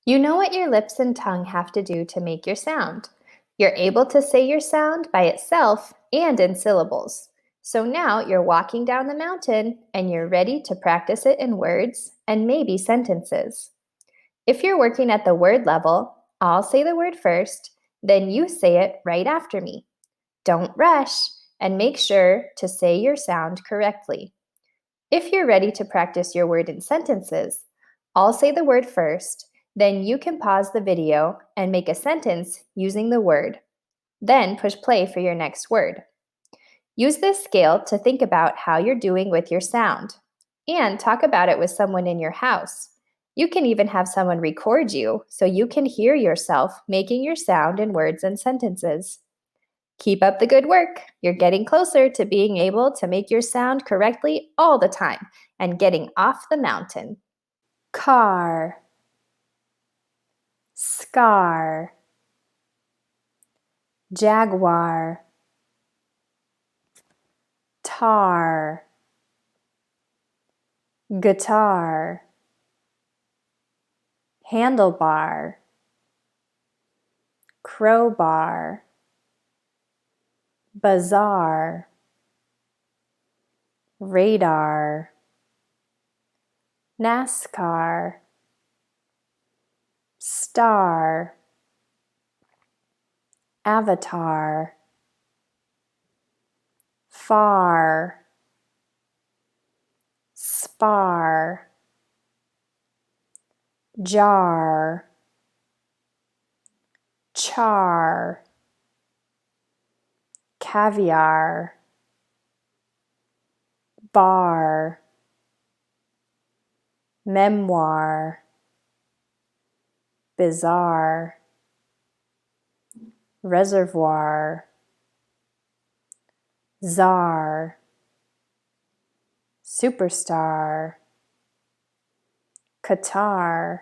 You know what your lips and tongue have to do to make your sound. You're able to say your sound by itself and in syllables. So now you're walking down the mountain and you're ready to practice it in words and maybe sentences. If you're working at the word level, I'll say the word first, then you say it right after me. Don't rush and make sure to say your sound correctly. If you're ready to practice your word in sentences, I'll say the word first, then you can pause the video and make a sentence using the word. Then push play for your next word. Use this scale to think about how you're doing with your sound, and talk about it with someone in your house. You can even have someone record you so you can hear yourself making your sound in words and sentences. Keep up the good work. You're getting closer to being able to make your sound correctly all the time and getting off the mountain. Car, scar, jaguar, tar, guitar, handlebar, crowbar, bazaar, radar, NASCAR, star, avatar, far, spar, jar, char, caviar, bar, memoir, bizarre, reservoir, czar, superstar, Qatar,